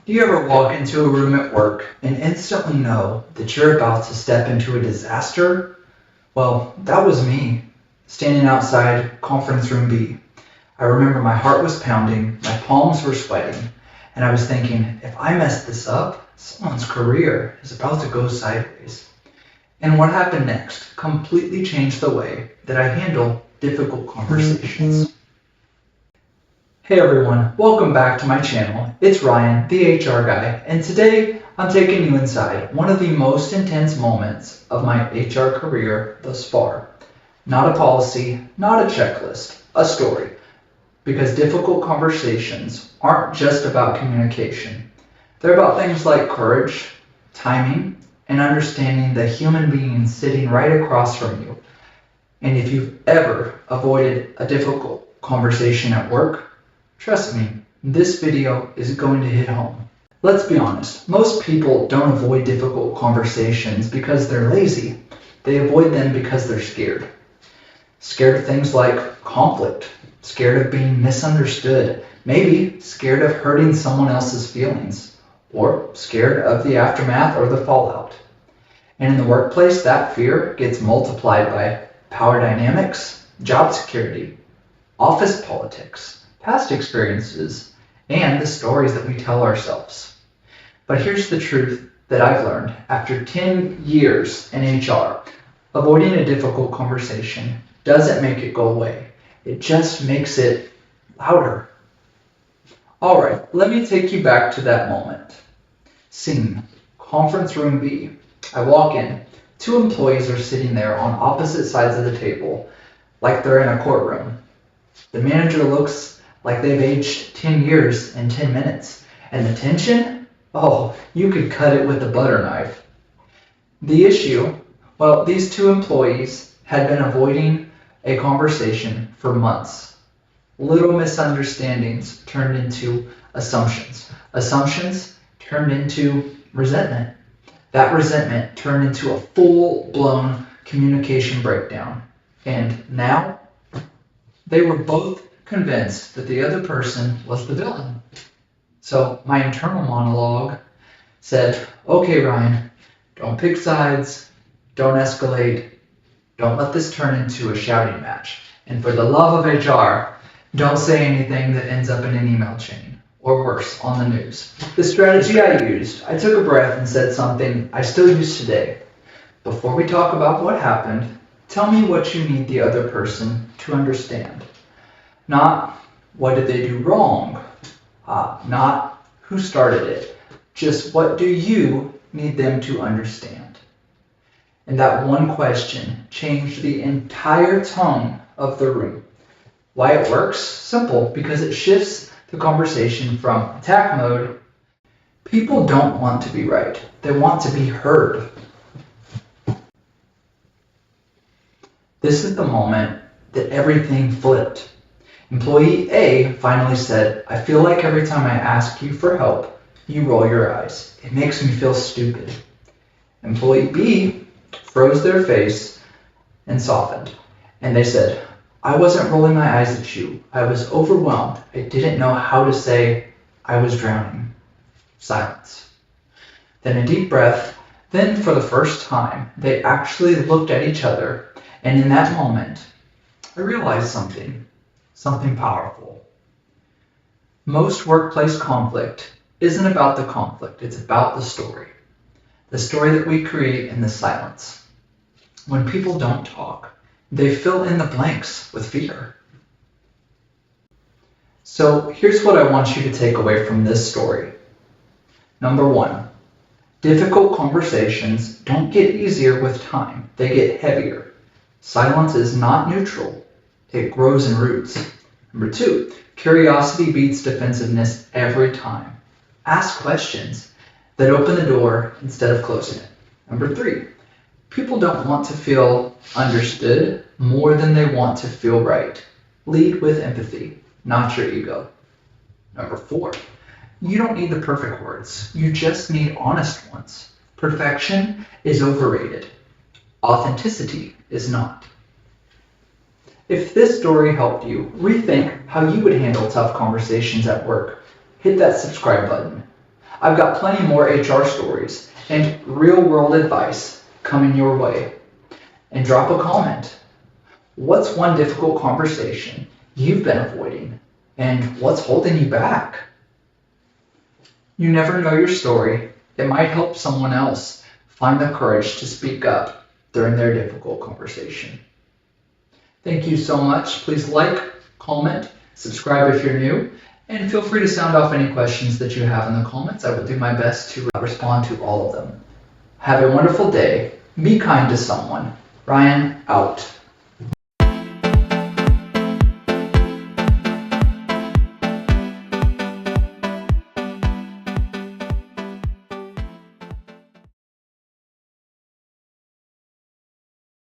Do you ever walk into a room at work and instantly know that you're about to step into a disaster? Well, that was me, standing outside conference room B. I remember my heart was pounding, my palms were sweating, and I was thinking, if I mess this up, someone's career is about to go sideways. And what happened next completely changed the way that I handle difficult conversations. Hey everyone, welcome back to my channel. It's Ryan, the HR guy, and today I'm taking you inside one of the most intense moments of my HR career thus far. Not a policy, not a checklist, a story. Because difficult conversations aren't just about communication. They're about things like courage, timing, and understanding the human being sitting right across from you. And if you've ever avoided a difficult conversation at work, trust me, this video is going to hit home. Let's be honest, most people don't avoid difficult conversations because they're lazy. They avoid them because they're scared. Scared of things like conflict, scared of being misunderstood, maybe scared of hurting someone else's feelings, or scared of the aftermath or the fallout. And in the workplace, that fear gets multiplied by power dynamics, job security, office politics, past experiences, and the stories that we tell ourselves. But here's the truth that I've learned after 10 years in HR. Avoiding a difficult conversation doesn't make it go away. It just makes it louder. All right, let me take you back to that moment. Scene, conference room B. I walk in. 2 employees are sitting there on opposite sides of the table, like they're in a courtroom. The manager looks like they've aged 10 years in 10 minutes. And the tension? Oh, you could cut it with a butter knife. The issue? Well, these 2 employees had been avoiding a conversation for months. Little misunderstandings turned into assumptions. Assumptions turned into resentment. That resentment turned into a full-blown communication breakdown. And now, they were both convinced that the other person was the villain. So my internal monologue said, okay, Ryan, don't pick sides, don't escalate, don't let this turn into a shouting match. And for the love of HR, don't say anything that ends up in an email chain, or worse, on the news. The strategy I used, I took a breath and said something I still use today. Before we talk about what happened, tell me what you need the other person to understand. Not what did they do wrong, not who started it, just what do you need them to understand. And that one question changed the entire tone of the room. Why it works? Simple, because it shifts the conversation from attack mode. People don't want to be right. They want to be heard. This is the moment that everything flipped. Employee A finally said, I feel like every time I ask you for help, you roll your eyes. It makes me feel stupid. Employee B froze their face and softened. And they said, I wasn't rolling my eyes at you. I was overwhelmed. I didn't know how to say I was drowning. Silence. Then a deep breath. Then for the first time, they actually looked at each other. And in that moment, I realized something powerful. Most workplace conflict isn't about the conflict, it's about the story. The story that we create in the silence. When people don't talk, they fill in the blanks with fear. So here's what I want you to take away from this story. Number 1, difficult conversations don't get easier with time, they get heavier. Silence is not neutral. It grows in roots. Number 2, curiosity beats defensiveness every time. Ask questions that open the door instead of closing it. Number 3, people don't want to feel understood more than they want to feel right. Lead with empathy, not your ego. Number 4, you don't need the perfect words. You just need honest ones. Perfection is overrated. Authenticity is not. If this story helped you rethink how you would handle tough conversations at work, hit that subscribe button. I've got plenty more HR stories and real world advice coming your way. And drop a comment. What's one difficult conversation you've been avoiding? And what's holding you back? You never know your story. It might help someone else find the courage to speak up during their difficult conversation. Thank you so much. Please like, comment, subscribe if you're new, and feel free to sound off any questions that you have in the comments. I will do my best to respond to all of them. Have a wonderful day. Be kind to someone. Ryan, out.